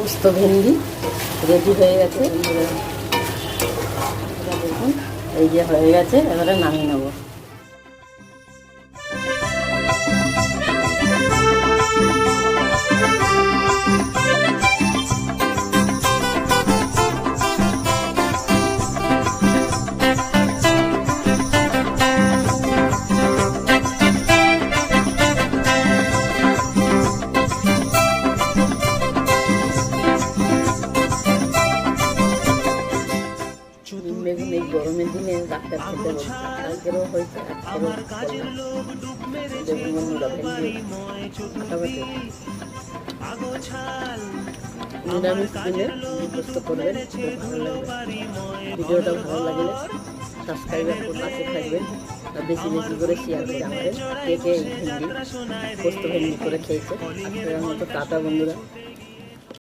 পোস্ত ভেন্ডি রেডি হয়ে গেছে। দেখুন এই যে হয়ে গেছে, এবারে নামিয়ে নেবো। বেগুন এই গরমের দিনে ডাক্তার খেতে বলছে, কালকেরও হয়েছে, আজকেরও দেখুন বন্ধুরা ভেন্ডি ফাটাফাটি। নিরামিষ দিনে পোস্ত করবেন, খুব ভালো লাগবে। ভিডিওটা ভালো লাগলে সাবস্ক্রাইবার করে পাশে থাকবেন আর বেশি বেশি করে শেয়ার করে আমাদের কে কে ভেন্ডি পোস্ত ভেন্ডি করে খেয়েছে। আজকের মতো টাটা বন্ধুরা।